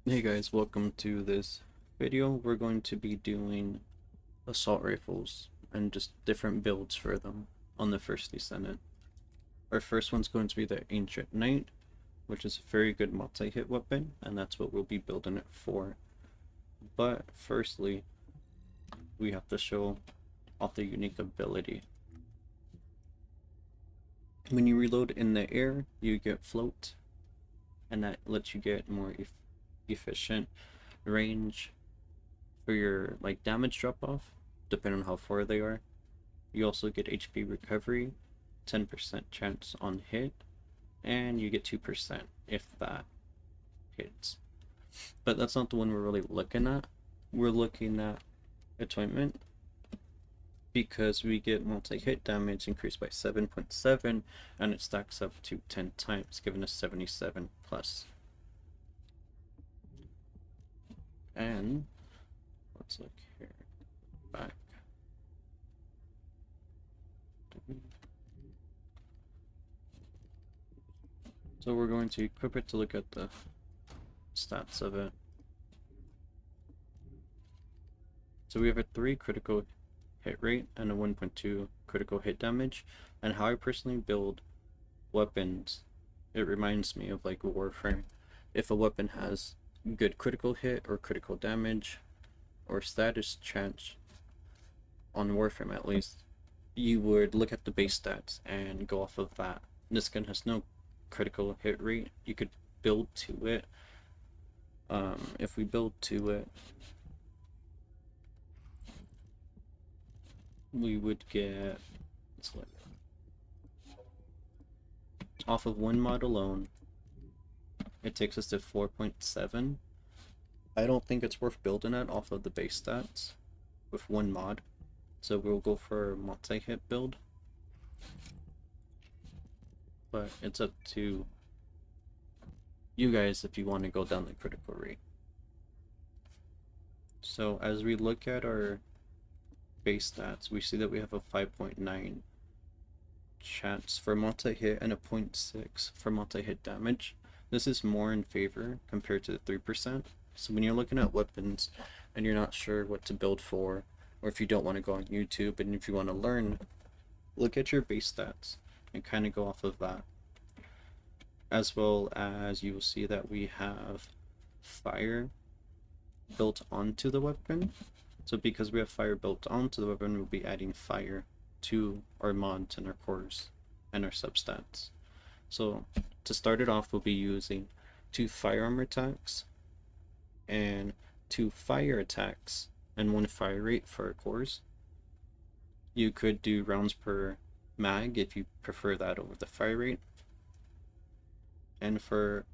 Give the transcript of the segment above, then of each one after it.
Hey guys, welcome to this video. We're going to be doing assault rifles and just different builds for them on the First Descendant. Our first one's going to be the ancientknight, which is a very good multi-hit weapon, and that's what we'll be building it for. But firstly, we have to show off the unique ability. When you reload in the air, you get float, and that lets you get more efficient range for your damage drop off, depending on how far they are. You also get HP recovery, 10% chance on hit, and you get 2% if that hits. But that's not the one we're really looking at. We're looking at Atonement because we get multi-hit damage increased by 7.7 and it stacks up to 10 times, giving us 77 plus. And let's look here. Back. So we're going to equip it to look at the stats of it. So we have a 3 critical hit rate and a 1.2 critical hit damage. And how I personally build weapons, it reminds me of like Warframe. If a weapon has good critical hit or critical damage or status chance on Warframe at least, you would look at the base stats and go off of that. This gun has no critical hit rate. You could build to it. If we build to it, we would get, let's look, off of one mod alone, it takes us to 4.7. I don't think it's worth building it off of the base stats with one mod. So we'll go for a multi-hit build. But it's up to you guys if you want to go down the critical rate. So as we look at our base stats, we see that we have a 5.9 chance for multi-hit and a 0.6 for multi-hit damage. This is more in favor compared to the 3%. So when you're looking at weapons and you're not sure what to build for, or if you don't want to go on YouTube and if you want to learn, look at your base stats and kind of go off of that. As well as you will see that we have fire built onto the weapon. So because we have fire built onto the weapon, we'll be adding fire to our mods and our cores and our substats. So to start it off, we'll be using 2 firearm attacks and 2 fire attacks and 1 fire rate for our cores. You could do rounds per mag if you prefer that over the fire rate. And for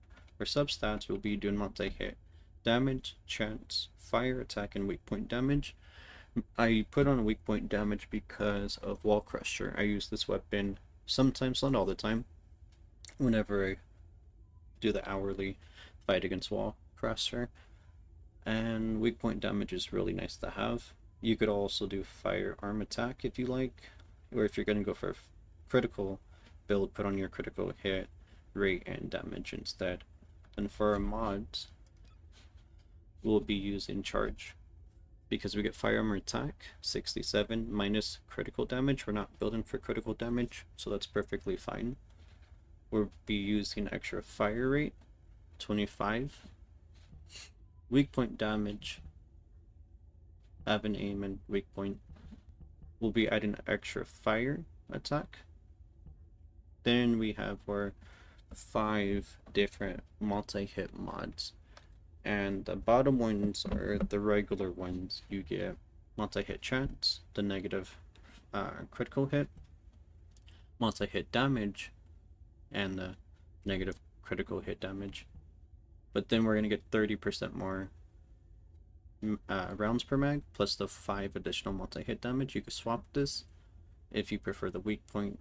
our substats, we'll be doing multi-hit damage, chance, fire attack, and weak point damage. I put on weak point damage because of Wall Crusher. I use this weapon sometimes, not all the time, whenever I do the hourly fight against Wall Crusher. And weak point damage is really nice to have. You could also do firearm attack if you like, or if you're going to go for a critical build, put on your critical hit rate and damage instead. And for our mods, we'll be using charge because we get firearm attack 67 minus critical damage. We're not building for critical damage, so that's perfectly fine. We'll be using extra fire rate 25, weak point damage, have an aim and weak point. We'll be adding extra fire attack. Then we have our 5 different multi-hit mods, and the bottom ones are the regular ones. You get multi-hit chance, the negative critical hit, multi-hit damage, and the negative critical hit damage. But then we're going to get 30% more rounds per mag, plus the 5 additional multi-hit damage. You could swap this if you prefer the weak point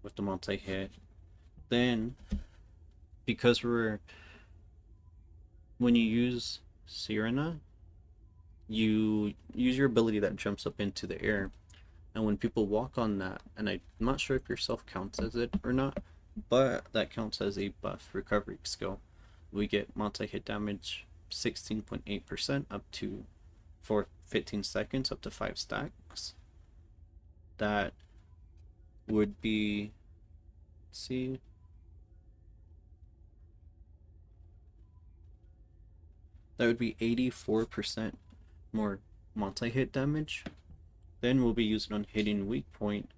with the multi-hit. Then, because when you use Sirena, you use your ability that jumps up into the air, and when people walk on that, and I'm not sure if yourself counts as it or not, but that counts as a buff recovery skill. We get multi-hit damage 16.8% up to for 15 seconds up to 5 stacks. That would be, let's see, that would be 84% more multi-hit damage. Then we'll be using on hitting weak point,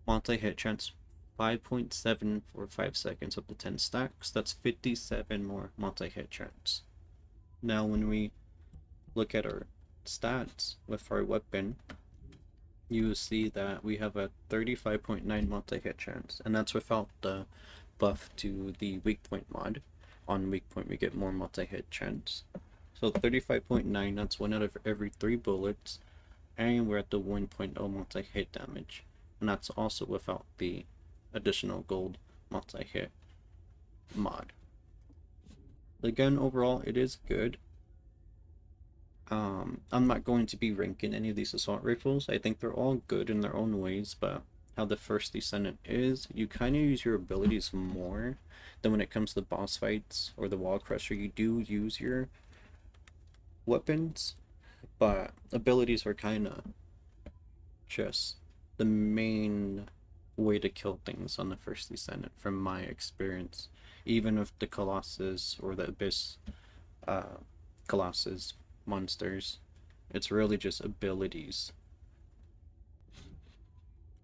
multi-hit chance 5.7 for 5 seconds up to 10 stacks. That's 57 more multi-hit chance. Now when we look at our stats with our weapon, you will see that we have a 35.9 multi-hit chance, and that's without the buff to the weak point mod. On weak point we get more multi-hit chance. So 35.9, that's 1 out of every 3 bullets, and we're at the 1.0 multi-hit damage, and that's also without the additional gold multi-hit mod. Again, overall it is good. I'm not going to be ranking any of these assault rifles. I think they're all good in their own ways, but how the First Descendant is, you kind of use your abilities more than when it comes to the boss fights or the wall crusher. You do use your weapons, but abilities are kind of just the main way to kill things on the First Descendant from my experience. Even with the Colossus or the Abyss Colossus monsters, it's really just abilities.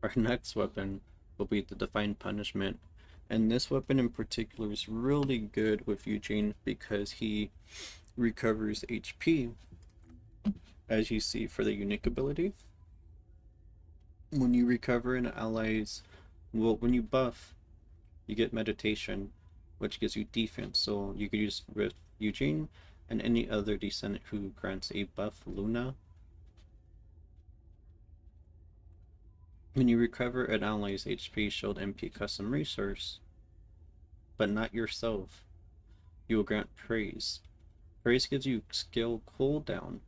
Our next weapon will be the divinepunishment, and this weapon in particular is really good with Eugene because he recovers HP, as you see for the unique ability. When you recover an ally's, well, when you buff, you get meditation, which gives you defense, so you could use with Eugene and any other descendant who grants a buff, Luna. When you recover an ally's HP shield MP custom resource, but not yourself, you will grant praise. Praise gives you skill cooldown.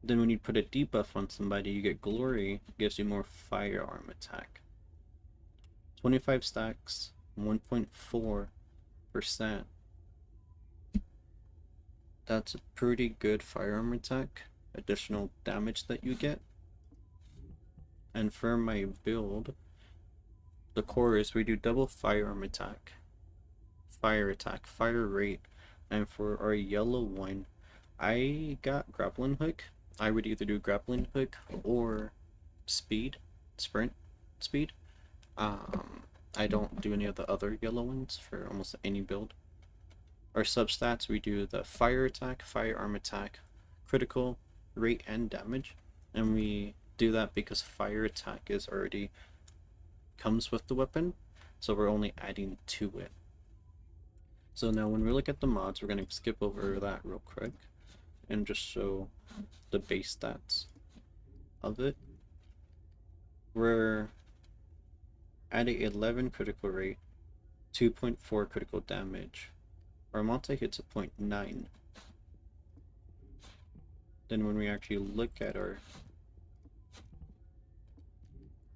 Then when you put a debuff on somebody, you get glory, gives you more firearm attack. 25 stacks, 1.4%. That's a pretty good firearm attack, additional damage that you get. And for my build, the core is we do double firearm attack, fire rate, and for our yellow one, I got grappling hook. I would either do grappling hook or sprint speed. I don't do any of the other yellow ones for almost any build. Our substats, we do the fire attack, firearm attack, critical, rate, and damage. And we do that because fire attack is already comes with the weapon, so we're only adding to it. So now when we look at the mods, we're going to skip over that real quick and just show the base stats of it. We're at a 11 critical rate, 2.4 critical damage. Our multi-hit's a 0.9. Then when we actually look at our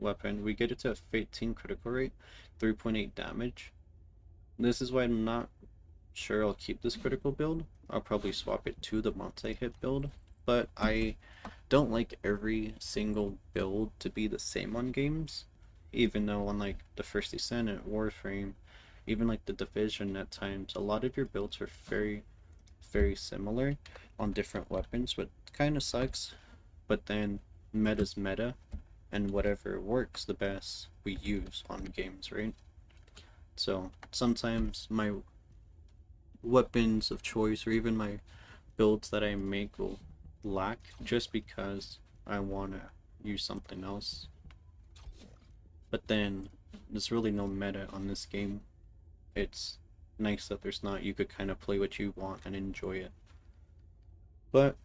weapon, we get it to a 15 critical rate, 3.8 damage. This is why I'm not sure I'll keep this critical build. I'll probably swap it to the multi-hit build, but I don't like every single build to be the same on games, even though on like the First Descendant, Warframe, even like the Division at times, a lot of your builds are very, very similar on different weapons, which kind of sucks, but then meta's meta, and whatever works the best we use on games, right? So sometimes my weapons of choice or even my builds that I make will lack just because I want to use something else. But then there's really no meta on this game. It's nice that there's not. You could kind of play what you want and enjoy it. But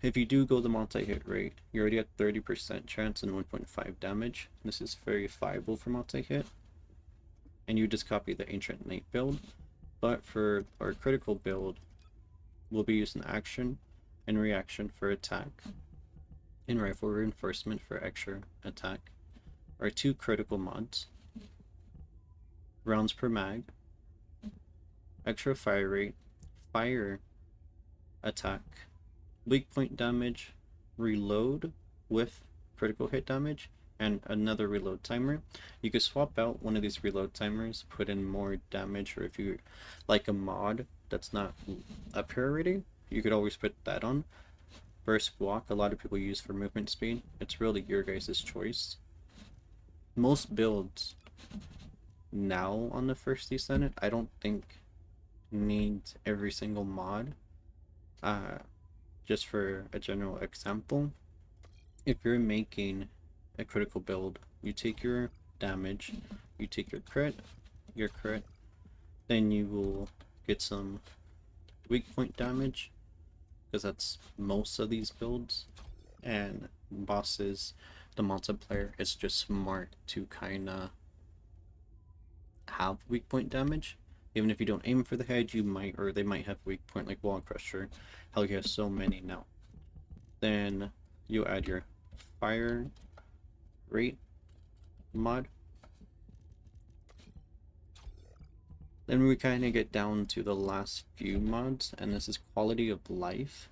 if you do go the multi-hit rate, you're already at 30% chance and 1.5 damage. This is very viable for multi-hit. And you just copy the ancientknight build. But for our critical build, we'll be using action and reaction for attack, and rifle reinforcement for extra attack. Our 2 critical mods, rounds per mag, extra fire rate, fire attack, weak point damage, reload with critical hit damage, and another reload timer. You could swap out one of these reload timers, put in more damage, or if you like a mod that's not up here already, you could always put that on. Burst walk, a lot of people use for movement speed. It's really your guys' choice. Most builds now on the First Descendant, I don't think need every single mod. Just for a general example, if you're making a critical build, you take your damage, you take your crit, then you will get some weak point damage, because that's most of these builds, and bosses, the multiplayer is just smart to kinda have weak point damage. Even if you don't aim for the head, you might, or they might have weak point, like Wall Crusher. Hell, you have so many now. Then you add your fire rate mod. Then we kind of get down to the last few mods, and this is quality of life.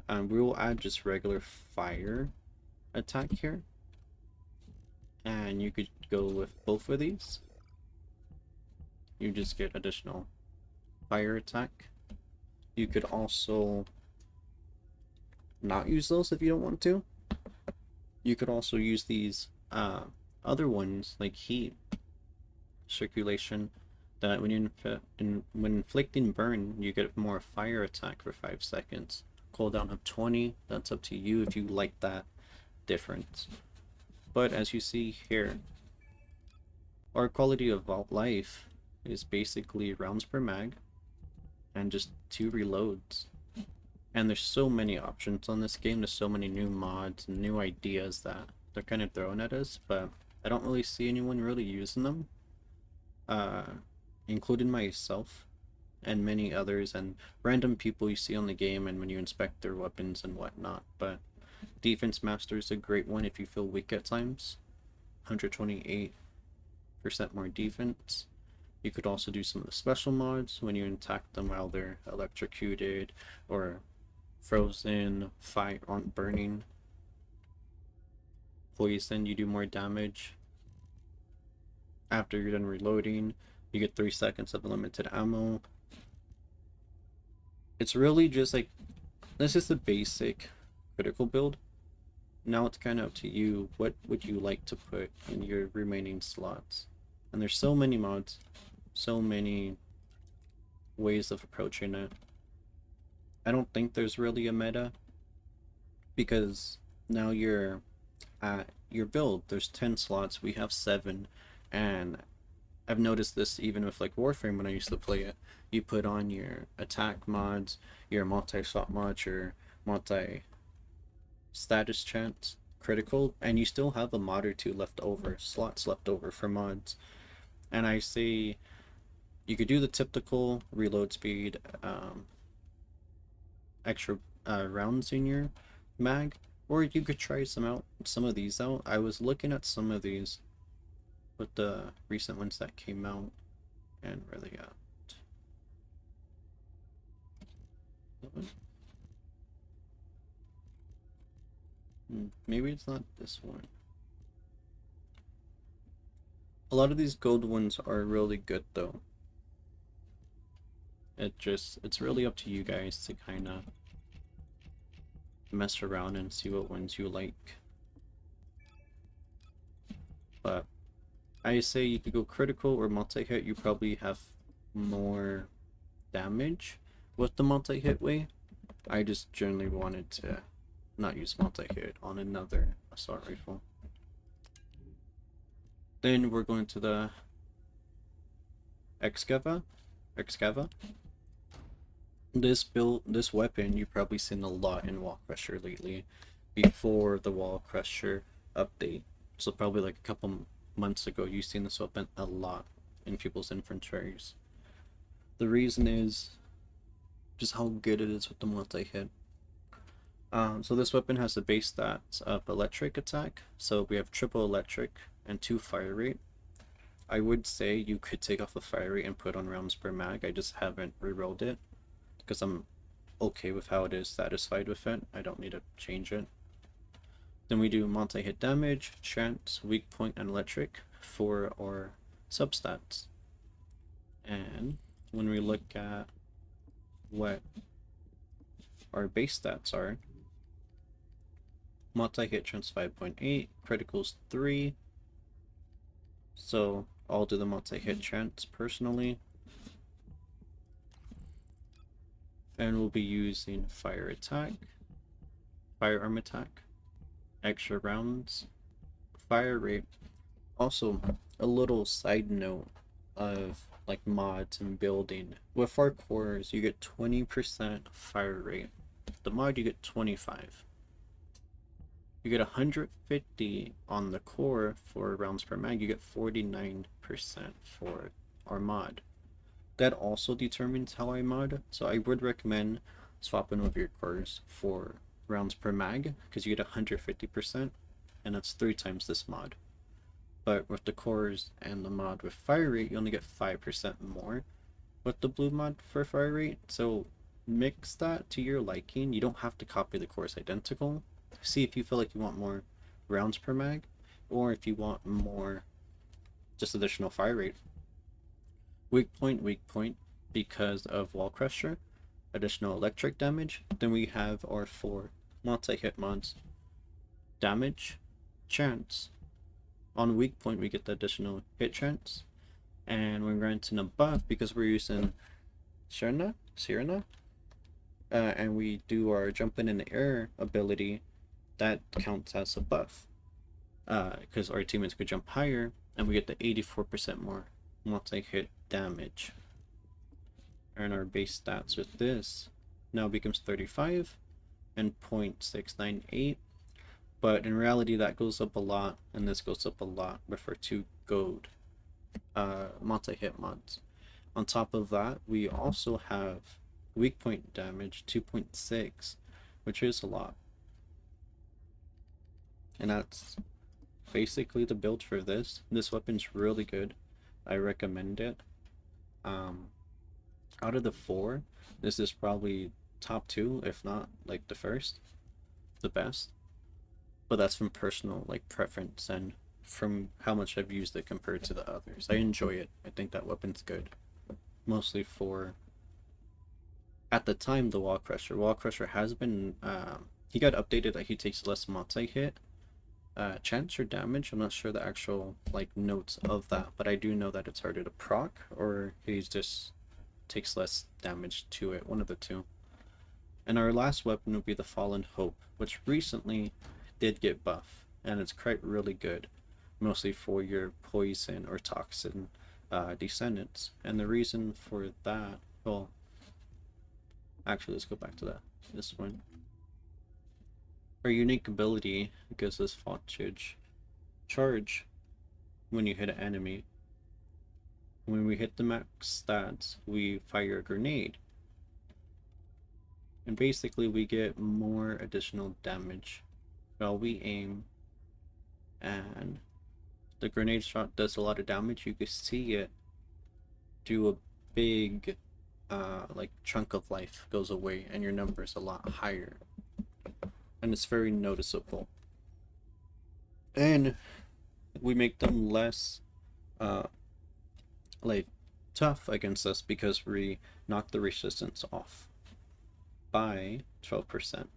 We will add just regular fire attack here, and you could go with both of these. You just get additional fire attack. You could also not use those if you don't want to. You could also use these other ones like heat, circulation, that when when inflicting burn, you get more fire attack for 5 seconds. Cooldown of 20, that's up to you if you like that difference. But as you see here, our quality of life is basically rounds per mag and just 2 reloads. And there's so many options on this game, there's so many new mods and new ideas that they're kind of throwing at us, but I don't really see anyone really using them, including myself and many others and random people you see on the game and when you inspect their weapons and whatnot. But Defense Master is a great one if you feel weak at times. 128% more defense. You could also do some of the special mods when you attack them while they're electrocuted or frozen, fire on burning. Poison, you do more damage. After you're done reloading, you get 3 seconds of limited ammo. It's really just like, this is the basic critical build. Now it's kind of up to you, what would you like to put in your remaining slots? And there's so many mods, so many ways of approaching it. I don't think there's really a meta, because now you're at your build, there's 10 slots, we have 7, and I've noticed this even with like Warframe when I used to play it. You put on your attack mods, your multi-shot mods, your multi-status chance, critical, and you still have a mod or 2 left over, slots left over for mods. And I say you could do the typical reload speed, extra rounds in your mag, or you could try some of these out. I was looking at some of these with the recent ones that came out, and where they at. Maybe it's not this one. A lot of these gold ones are really good though. It's really up to you guys to kind of mess around and see what ones you like. But I say you could go critical or multi-hit. You probably have more damage with the multi-hit way. I just generally wanted to not use multi-hit on another assault rifle. Then we're going to the Excava. This weapon you've probably seen a lot in Wall Crusher lately, before the Wall Crusher update. So probably like a couple months ago, you've seen this weapon a lot in people's inventories. The reason is just how good it is with the multi-hit. So this weapon has the base stats of electric attack. So we have triple electric and 2 fire rate. I would say you could take off the fire rate and put on rounds per mag. I just haven't rerolled it. because I'm okay with how it is, satisfied with it. I don't need to change it. Then we do multi-hit damage, chance, weak point, and electric for our substats. And when we look at what our base stats are, multi-hit chance 5.8, criticals 3. So I'll do the multi-hit chance personally. And we'll be using fire attack, firearm attack, extra rounds, fire rate. Also, a little side note of like mods and building. With our cores, you get 20% fire rate. The mod, you get 25. You get 150 on the core for rounds per mag. You get 49% for our mod. That also determines how I mod, so I would recommend swapping with your cores for rounds per mag, because you get 150%, and that's 3 times this mod. But with the cores and the mod with fire rate, you only get 5% more with the blue mod for fire rate, so mix that to your liking. You don't have to copy the cores identical. See if you feel like you want more rounds per mag, or if you want more just additional fire rate. Weak point, because of wall crusher, additional electric damage. Then we have our 4 multi-hit mods. Damage, chance. On weak point we get the additional hit chance. And we're granting a buff because we're using Sirena, and we do our jumping in the air ability. That counts as a buff. Because our teammates could jump higher, and we get the 84% more multi-hit damage. And our base stats with this now becomes 35 and 0.698, but in reality that goes up a lot, and this goes up a lot with our 2 gold multi-hit mods. On top of that, we also have weak point damage 2.6, which is a lot. And that's basically the build for this. This weapon's really good. I recommend it. Out of the 4, this is probably top 2, if not like the first, the best. But that's from personal like preference and from how much I've used it compared to the others. I enjoy it. I think that weapon's good. Mostly for, at the time, the wall crusher. Wall crusher has been he got updated that he takes less multi-hit chance or damage. I'm not sure the actual like notes of that, but I do know that it's harder to proc, or he's just takes less damage to it, one of the two. And our last weapon would be the fallenhope, which recently did get buff, and it's quite really good, mostly for your poison or toxin descendants. And the reason for that, well, actually let's go back to this one. Our unique ability gives us voltage charge when you hit an enemy. When we hit the max stats, we fire a grenade. And basically we get more additional damage while we aim. And the grenade shot does a lot of damage. You can see it do a big like chunk of life goes away, and your number is a lot higher. And it's very noticeable. And we make them less like tough against us because we knock the resistance off by 12%.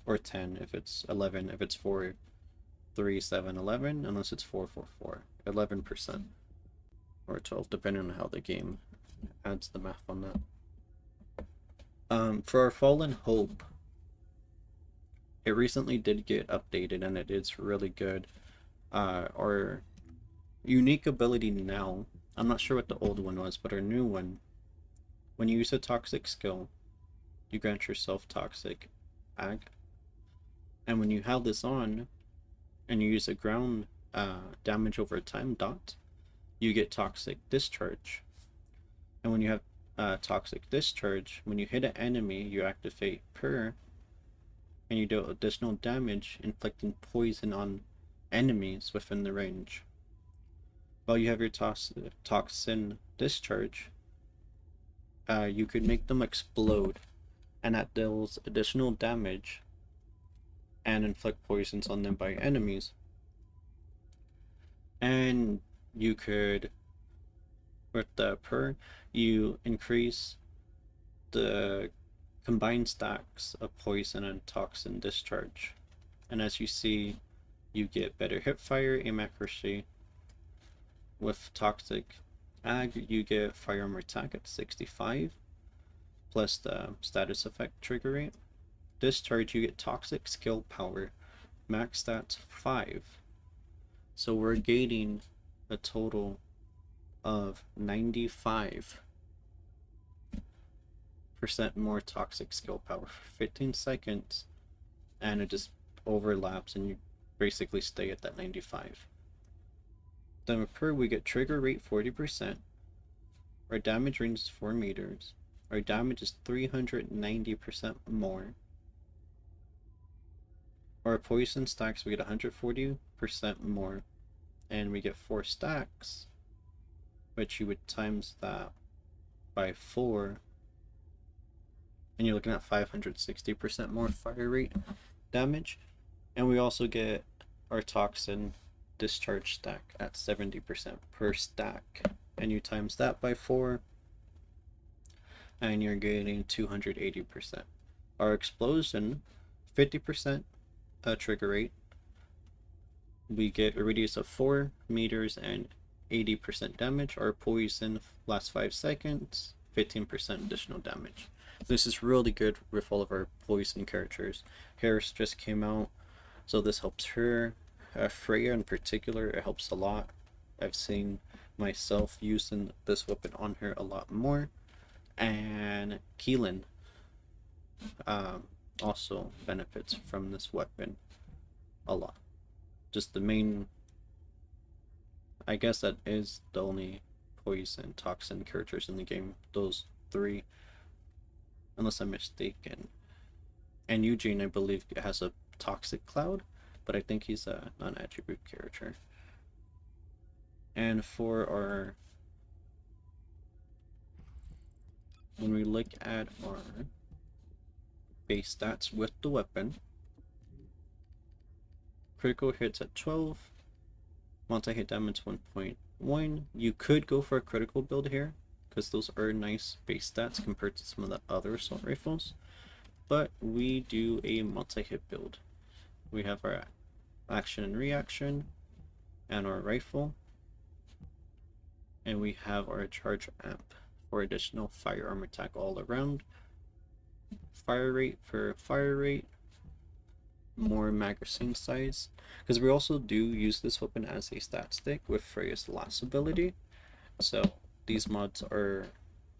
Or 10 if it's 11, if it's 4, 3, 7, 11, unless it's 4, 4, 4. 11%. Or 12, depending on how the game adds the math on that. For our fallenhope, it recently did get updated and it is really good. Our unique ability now, I'm not sure what the old one was, but our new one, when you use a toxic skill, you grant yourself toxic ag. And when you have this on, and you use a ground damage over time dot, you get toxic discharge. And when you have toxic discharge, when you hit an enemy, you activate purr, and you do additional damage, inflicting poison on enemies within the range. While you have your toxin discharge, you could make them explode, and that deals additional damage and inflict poisons on them by enemies. And you could, with the you increase the combined stacks of poison and toxin discharge. And as you see, you get better hipfire, aim accuracy. With toxic ag, you get firearm attack at 65, plus the status effect trigger rate. Discharge, you get toxic skill power, max stats 5. So we're gaining a total of 95% more toxic skill power for 15 seconds, and it just overlaps and you basically stay at that 95. Then we get trigger rate 40%, our damage range is 4 meters, our damage is 390% more, our poison stacks we get 140% more, and we get 4 stacks, which you would times that by 4, and you're looking at 560% more fire rate damage. And we also get our toxin discharge stack at 70% per stack, and you times that by 4, and you're getting 280%. Our explosion, 50% trigger rate, we get a radius of 4 meters and 80% damage. Our poison lasts 5 seconds, 15% additional damage. This is really good with all of our poison characters. Harris just came out, so this helps her. Freya in particular, it helps a lot. I've seen myself using this weapon on her a lot more. And Keelan also benefits from this weapon a lot. Just the main, I guess that is the only poison toxin characters in the game, those 3, unless I'm mistaken. And Eugene, I believe, has a toxic cloud, but I think he's a non-attribute character. And for our, when we look at our base stats with the weapon, critical hits at 12, multi-hit damage 1.1. You could go for a critical build here, because those are nice base stats compared to some of the other assault rifles. But we do a multi-hit build. We have our action and reaction, and our rifle, and we have our charge amp for additional firearm attack all around. Fire rate for fire rate, more magazine size, because we also do use this weapon as a stat stick with Freya's last ability, so these mods are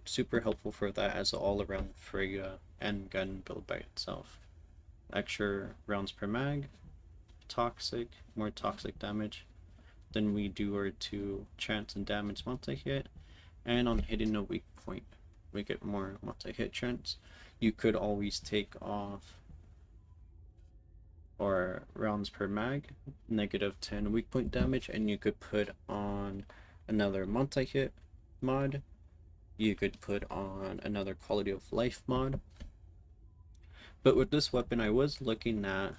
super helpful for that as an all-around Freya and gun build by itself. Extra rounds per mag, toxic, more toxic damage. Then we do our 2 chance and damage multi-hit, and on hitting a weak point we get more multi-hit chance. You could always take off our rounds per mag, -10 weak point damage, and you could put on another multi-hit mod. You could put on another quality of life mod. But with this weapon, I was looking at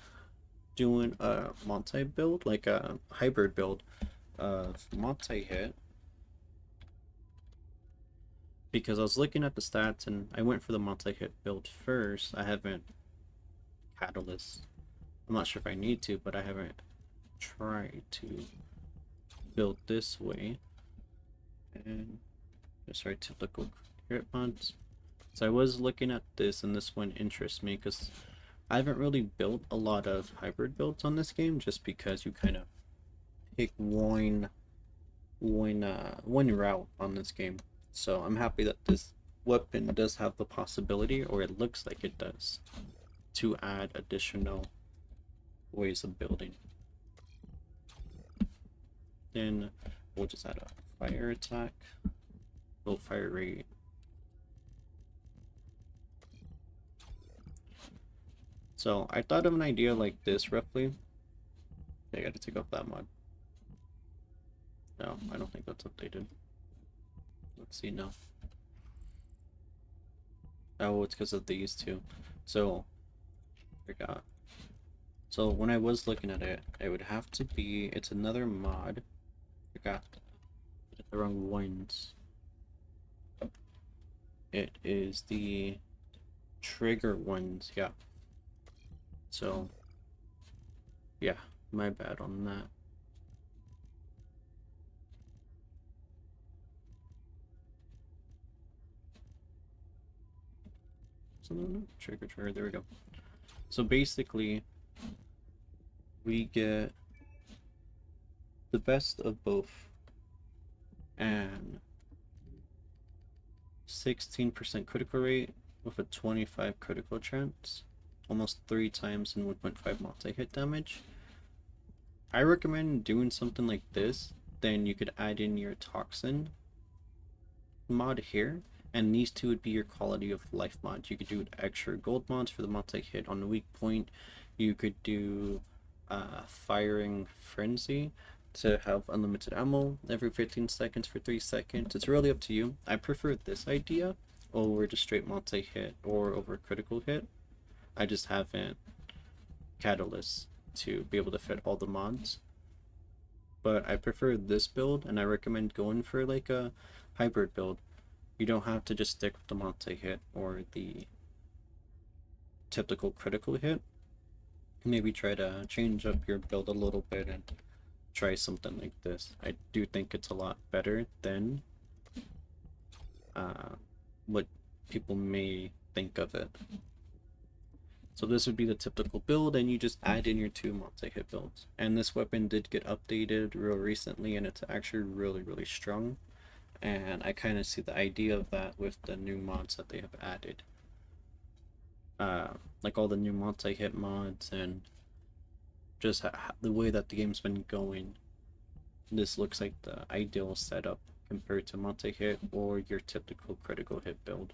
doing a multi-build, like a hybrid build of multi-hit, because I was looking at the stats and I went for the multi-hit build first. I haven't catalyst. I'm not sure if I need to, but I haven't tried to build this way. And just right to look at mods. So I was looking at this, and this one interests me because I haven't really built a lot of hybrid builds on this game, just because you kind of pick one route on this game. So I'm happy that this weapon does have the possibility, or it looks like it does, to add additional ways of building. Then we'll just add a fire attack, low fire rate. So I thought of an idea like this roughly. I gotta take off that mod. No, I don't think that's updated. See now. Oh, it's because of these two. So, forgot. So when I was looking at it, it would have to be, it's another mod. Forgot the wrong ones. It is the trigger ones, yeah. So, yeah, my bad on that. So no, trigger, there we go. So basically, we get the best of both and 16% critical rate with a 25 critical chance, almost 3 times in 1.5 multi-hit damage. I recommend doing something like this. Then you could add in your toxin mod here, and these two would be your quality of life mods. You could do extra gold mods for the multi-hit on the weak point. You could do firing frenzy to have unlimited ammo every 15 seconds for 3 seconds. It's really up to you. I prefer this idea over just straight multi-hit or over critical hit. I just haven't catalyst to be able to fit all the mods. But I prefer this build, and I recommend going for like a hybrid build. You don't have to just stick with the multi-hit or the typical critical hit. Maybe try to change up your build a little bit and try something like this. I do think it's a lot better than what people may think of it. So this would be the typical build, and you just add in your 2 multi-hit builds. And this weapon did get updated real recently, and it's actually really strong. And I kind of see the idea of that with the new mods that they have added. Like all the new multi-hit mods and just the way that the game's been going. This looks like the ideal setup compared to multi-hit or your typical critical hit build.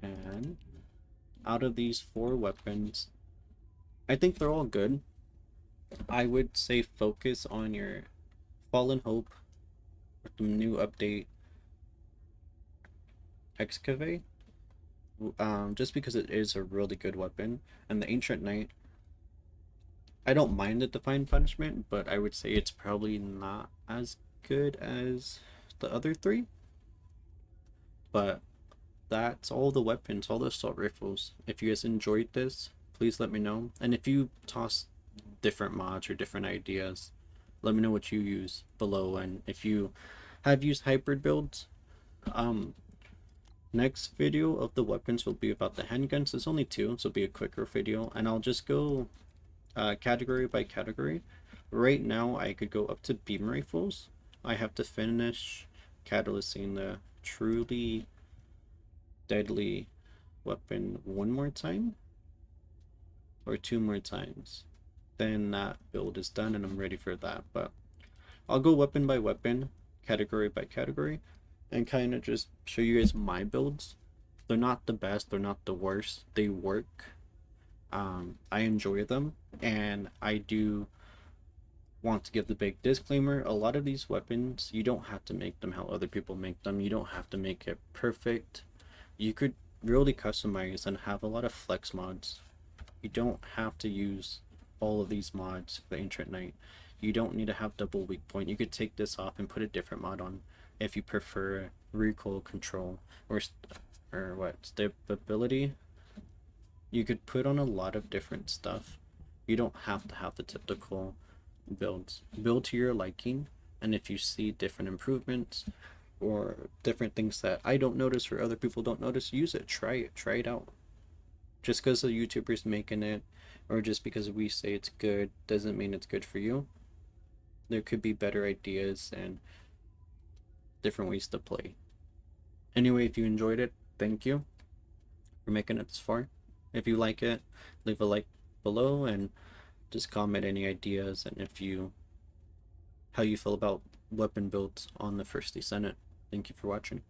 And out of these 4 weapons, I think they're all good. I would say focus on your fallenhope with the new update Excava, just because it is a really good weapon. And the ancientknight, I don't mind the divinepunishment, but I would say it's probably not as good as the other 3. But that's all the weapons, all the assault rifles. If you guys enjoyed this, please let me know. And if you toss different mods or different ideas, let me know what you use below. And if you have used hybrid builds, next video of the weapons will be about the handguns. There's only 2, so it'll be a quicker video, and I'll just go category by category. Right now I could go up to beam rifles. I have to finish catalysting the truly deadly weapon 1 more time or 2 more times. Then that build is done and I'm ready for that. But I'll go weapon by weapon, category by category, and kind of just show you guys my builds. They're not the best, they're not the worst, they work. I enjoy them, and I do want to give the big disclaimer. A lot of these weapons, you don't have to make them how other people make them. You don't have to make it perfect. You could really customize and have a lot of flex mods. You don't have to use all of these mods for the ancientknight. You don't need to have double weak point. You could take this off and put a different mod on if you prefer recoil control or stability. You could put on a lot of different stuff. You don't have to have the typical builds. Build to your liking, and if you see different improvements or different things that I don't notice or other people don't notice, use it. Try it out. Just because a YouTuber's making it or just because we say it's good doesn't mean it's good for you. There could be better ideas and different ways to play. Anyway, if you enjoyed it, thank you for making it this far. If you like it, leave a like below and just comment any ideas and how you feel about weapon builds on the First Descendant. Thank you for watching.